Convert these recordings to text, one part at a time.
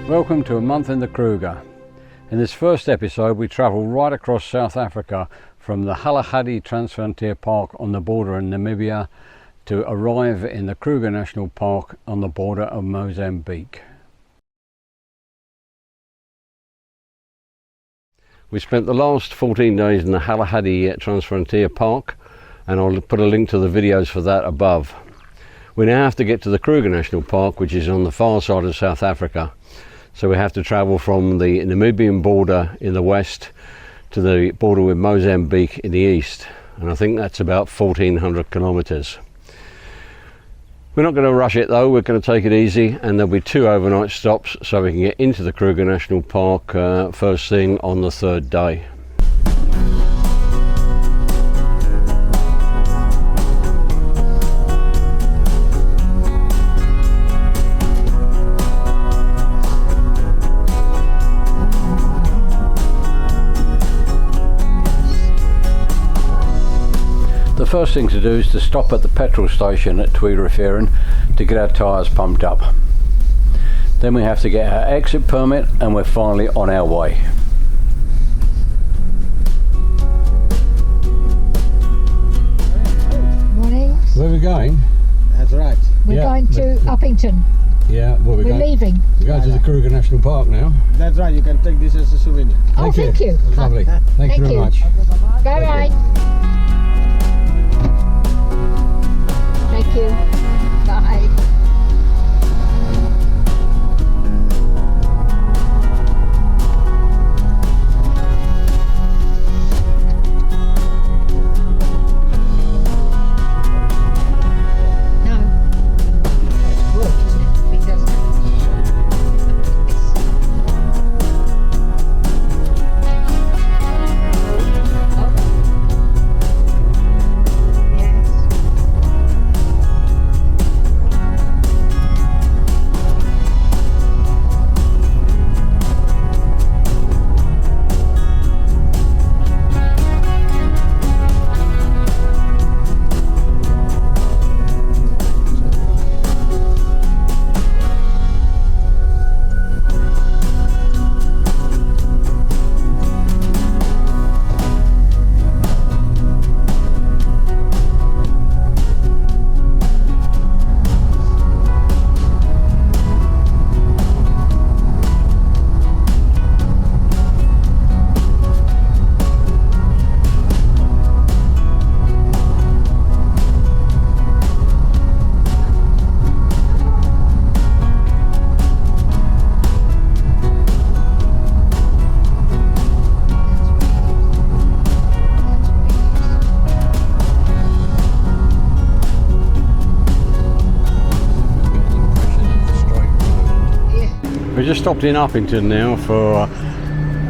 Welcome to a month in the Kruger. In this first episode we travel right across South Africa from the Kgalagadi Transfrontier Park on the border in Namibia to arrive in the Kruger National Park on the border of Mozambique. We spent the last 14 days in the Kgalagadi Transfrontier Park, and I'll put a link to the videos for that above. We now have to get to the Kruger National Park, which is on the far side of South Africa. So we have to travel from the Namibian border in the west to the border with Mozambique in the east, and I think that's about 1400 kilometers. We're not going to rush it though, we're going to take it easy, and there'll be 2 overnight stops so we can get into the Kruger National Park first thing on the 3rd day. The first thing to do is to stop at the petrol station at Tweederivieren to get our tyres pumped up. Then we have to get our exit permit and we're finally on our way. Morning. Where are we going? That's right. We're going to Uppington. Yeah, well, We're leaving. We're going to the Kruger National Park now. That's right. You can take this as a souvenir. Oh, thank you. Lovely. Thank you very much. Bye-bye. Thank you. Bye. No. It's work, isn't it? Because We just stopped in Uppington now for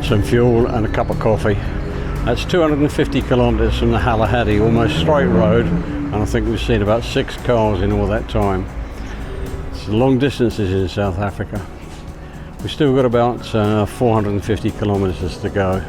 some fuel and a cup of coffee. That's 250 kilometres from the Kgalagadi, almost straight road, and I think we've seen about 6 cars in all that time. It's long distances in South Africa. We've still got about 450 kilometres to go.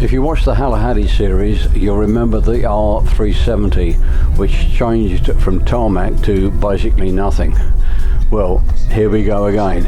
If you watch the Kgalagadi series, you'll remember the R370, which changed from tarmac to basically nothing. Well, here we go again.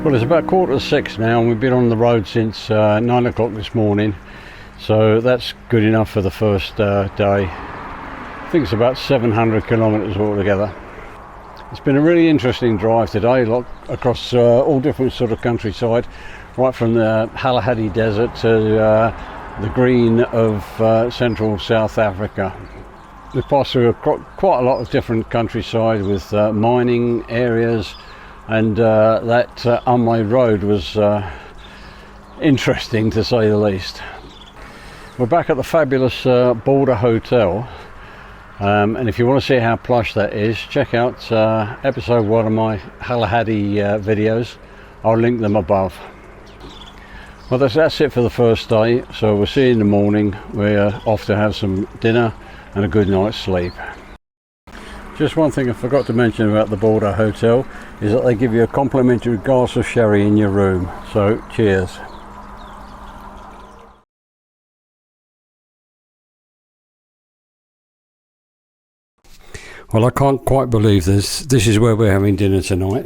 Well, it's about 5:45 now, and we've been on the road since 9 o'clock this morning, so that's good enough for the first day. I think it's about 700 kilometres altogether. It's been a really interesting drive today, across all different sort of countryside, right from the Kgalagadi Desert to the green of central South Africa. We passed through quite a lot of different countryside with mining areas, and that unmade road was interesting to say the least. We're back at the fabulous Border Hotel, and if you want to see how plush that is, check out episode 1 of my Kgalagadi videos. I'll link them above. Well, that's it for the first day, so we'll see you in the morning. We're off to have some dinner and a good night's sleep. Just one thing I forgot to mention about the Border Hotel is that they give you a complimentary glass of sherry in your room, so cheers. Well, I can't quite believe this. This is where we're having dinner tonight,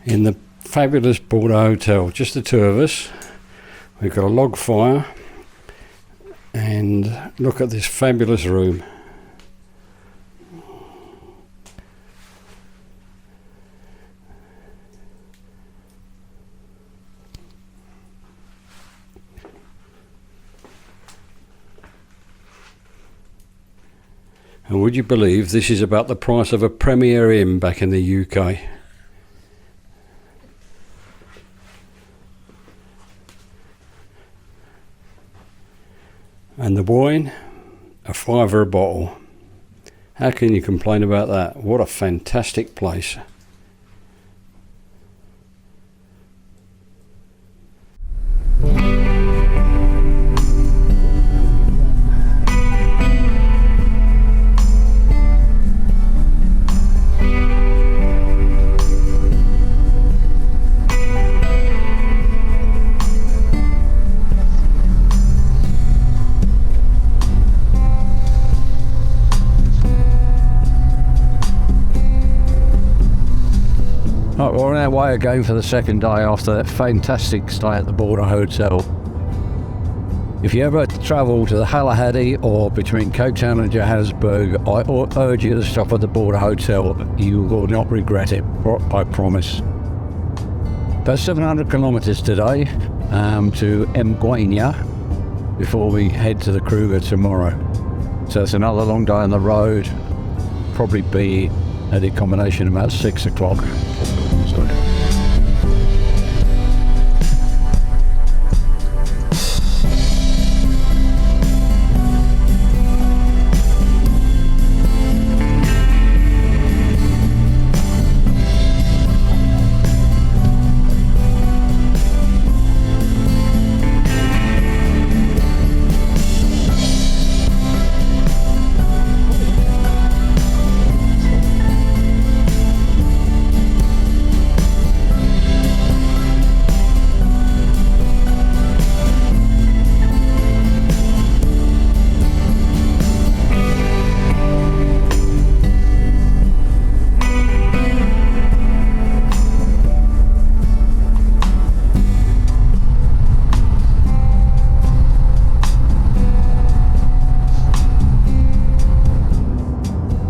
in the fabulous Border Hotel. Just the two of us. We've got a log fire, and look at this fabulous room. And would you believe this is about the price of a Premier Inn back in the UK? And the wine, a fiver a bottle. How can you complain about that? What a fantastic place. Right, we're on our way again for the second day after that fantastic stay at the Border Hotel. If you ever travel to the Kgalagadi or between Cape Town and Johannesburg, I urge you to stop at the Border Hotel. You will not regret it, I promise. About 700 kilometres today to Mgwenya before we head to the Kruger tomorrow. So it's another long day on the road. Probably be at the accommodation about 6 o'clock.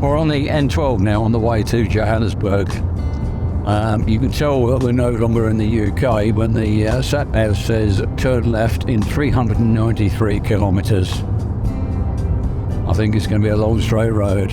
We're on the N12 now on the way to Johannesburg. You can tell that we're no longer in the UK when the sat-nav says turn left in 393 kilometres. I think it's going to be a long straight road.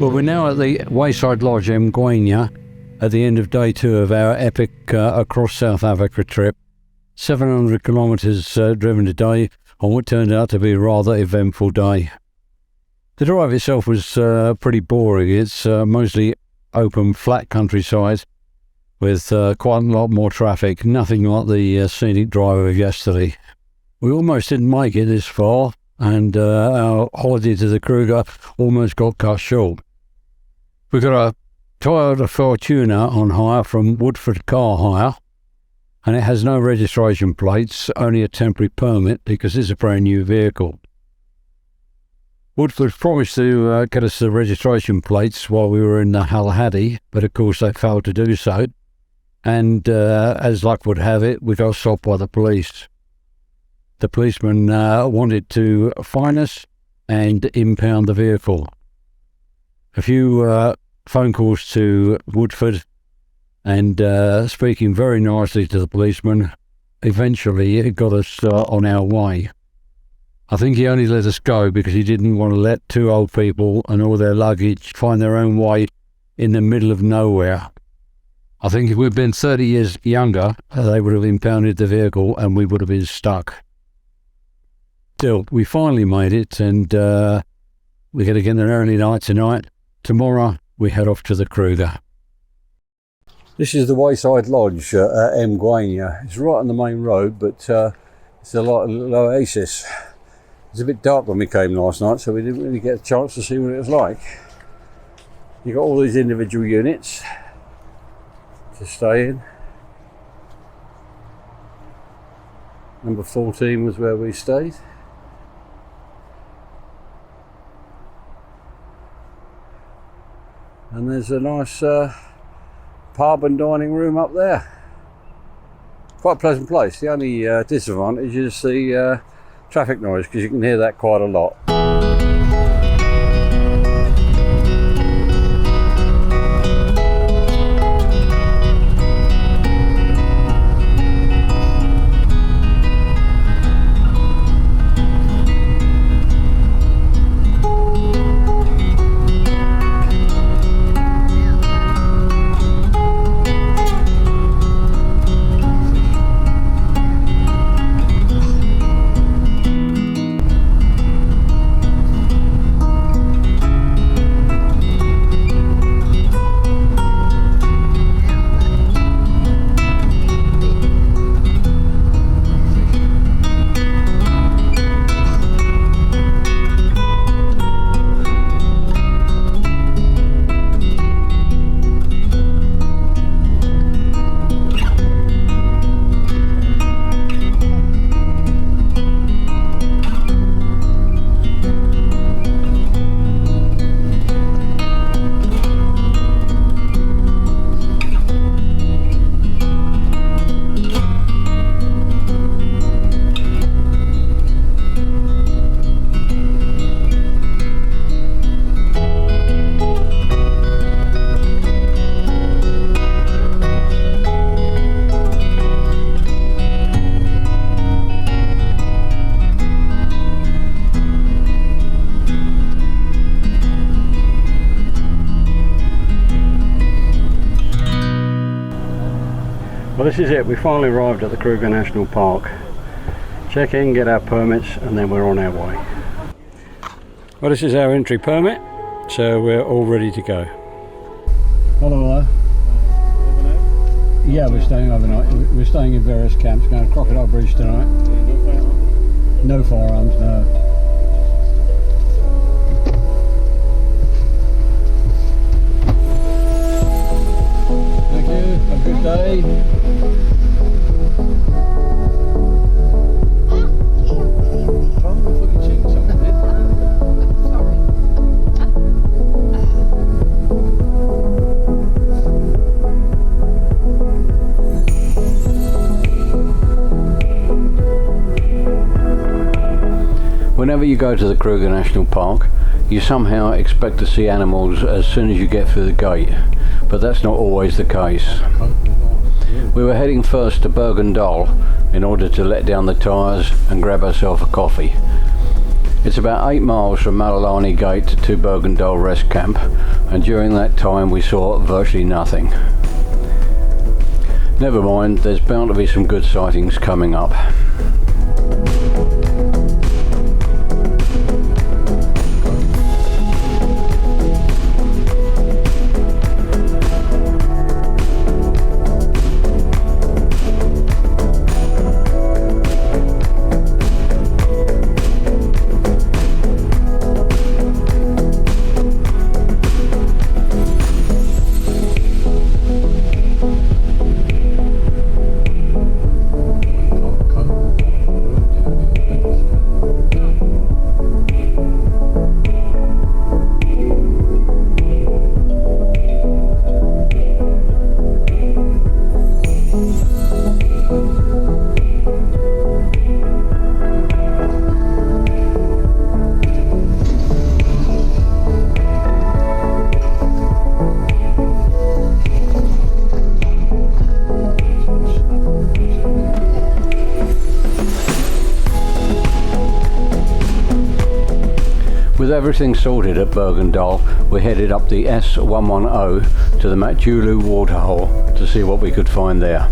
Well, we're now at the Wayside Lodge in Mgwenya at the end of day 2 of our epic across South Africa trip. 700 kilometres driven today. on what turned out to be a rather eventful day. The drive itself was pretty boring. It's mostly open, flat countryside with quite a lot more traffic, nothing like the scenic drive of yesterday. We almost didn't make it this far, and our holiday to the Kruger almost got cut short. We got a Toyota Fortuner on hire from Woodford Car Hire, and it has no registration plates, only a temporary permit because it's a brand new vehicle. Woodford promised to get us the registration plates while we were in the Kgalagadi, but of course they failed to do so, and as luck would have it, we got stopped by the police. The policeman wanted to fine us and impound the vehicle. A few phone calls to Woodford and speaking very nicely to the policeman, eventually it got us on our way. I think he only let us go because he didn't want to let two old people and all their luggage find their own way in the middle of nowhere. I think if we'd been 30 years younger, they would have impounded the vehicle and we would have been stuck. Still, we finally made it, and we're going to get an early night tonight. Tomorrow, we head off to the Kruger. This is the Wayside Lodge at Mguanya. It's right on the main road, but it's a little oasis. It's a bit dark when we came last night, so we didn't really get a chance to see what it was like. You've got all these individual units to stay in. Number 14 was where we stayed. And there's a nice pub and dining room up there. Quite a pleasant place. The only disadvantage is the traffic noise, because you can hear that quite a lot. Well, this is it. We finally arrived at the Kruger National Park. Check in, get our permits, and then we're on our way. Well, this is our entry permit, so we're all ready to go. Hello there. Overnight? Yeah, we're staying overnight. We're staying in various camps. Going to Crocodile Bridge tonight. No firearms, no. Thank you. Have a good day. Whenever you go to the Kruger National Park, you somehow expect to see animals as soon as you get through the gate, but that's not always the case. We were heading first to Bergendal in order to let down the tyres and grab ourselves a coffee. It's about 8 miles from Malelane Gate to Bergendal Rest Camp, and during that time we saw virtually nothing. Never mind, there's bound to be some good sightings coming up. everything sorted at Bergendal, we headed up the S110 to the Matjulu waterhole to see what we could find there.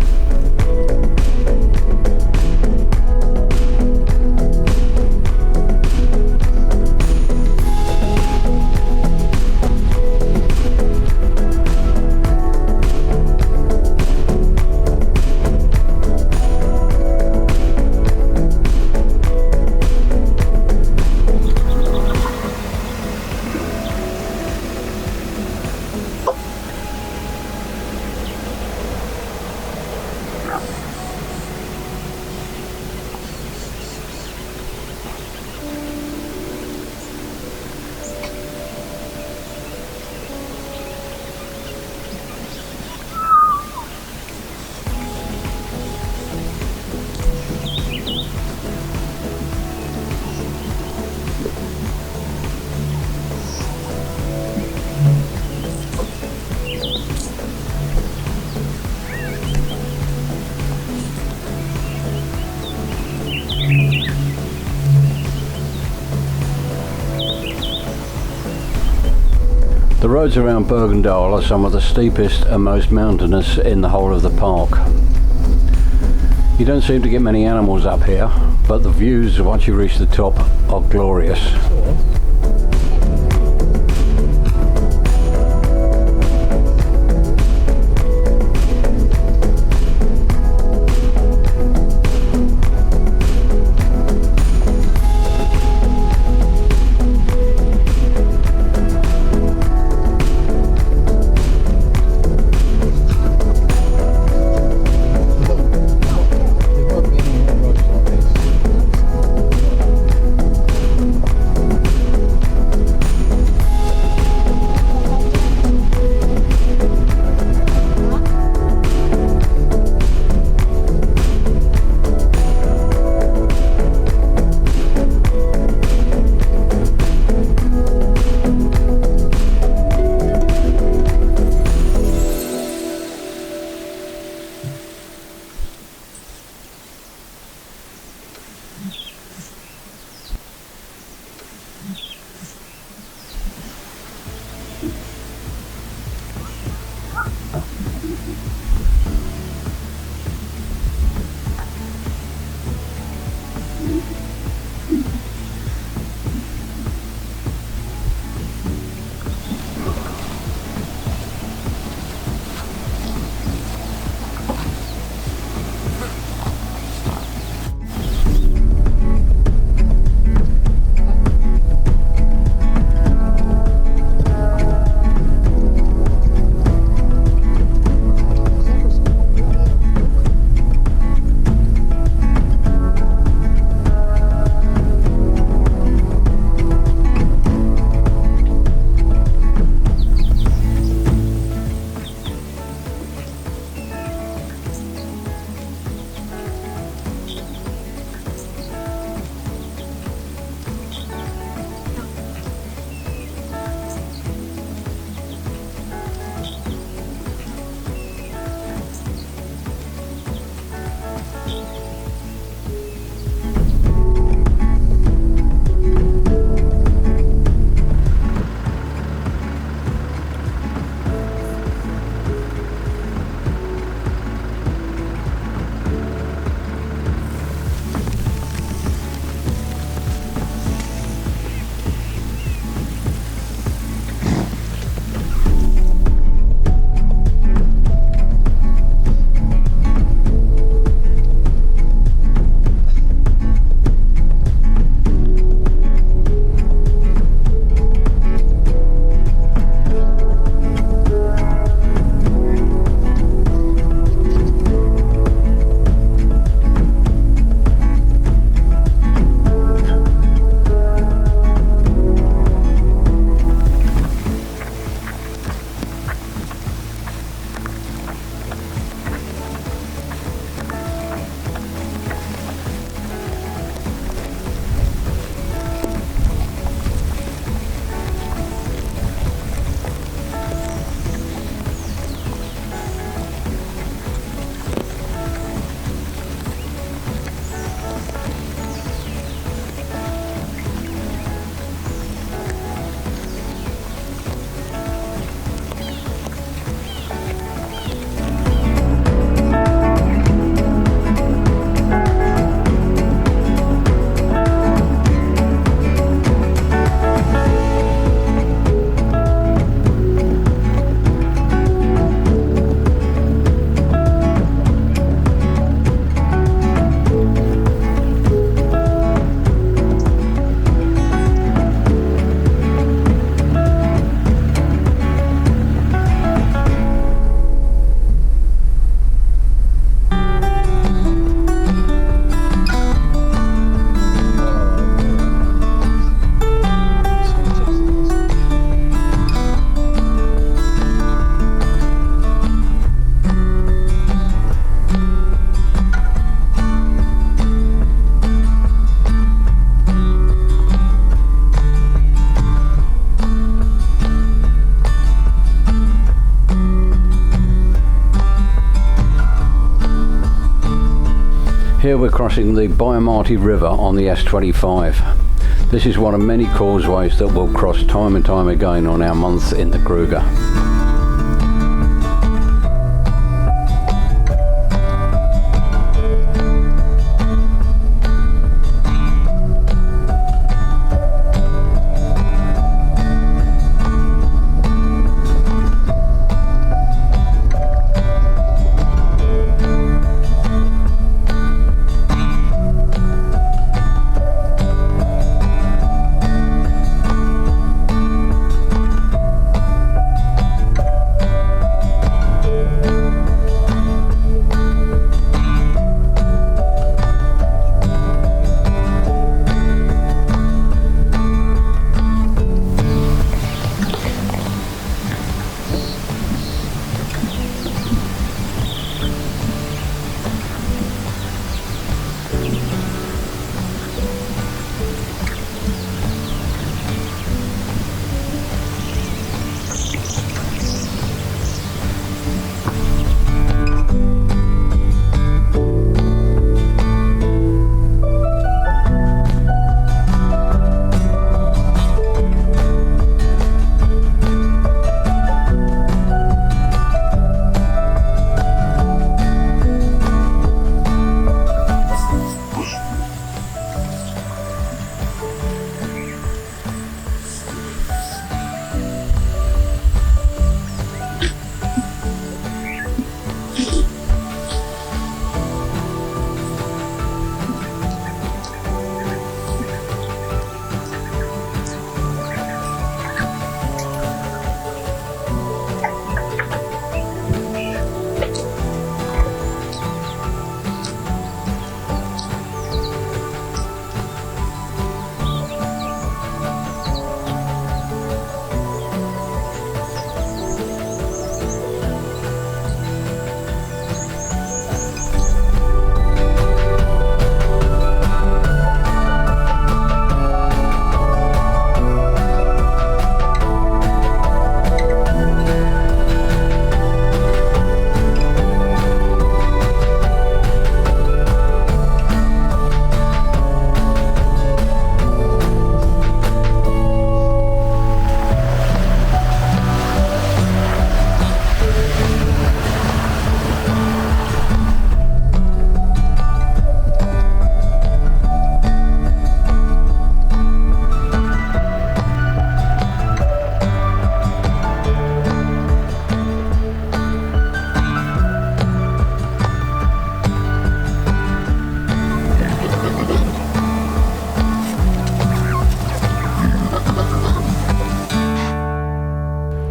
The roads around Bergendal are some of the steepest and most mountainous in the whole of the park. You don't seem to get many animals up here, but the views once you reach the top are glorious. Here we're crossing the Byamati River on the S25. This is one of many causeways that we'll cross time and time again on our month in the Kruger.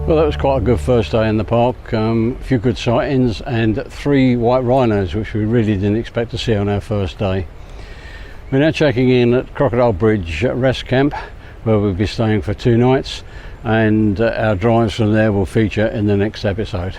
Well, that was quite a good first day in the park. A few good sightings and 3 white rhinos, which we really didn't expect to see on our first day. We're now checking in at Crocodile Bridge rest camp, where we'll be staying for 2 nights, and our drives from there will feature in the next episode.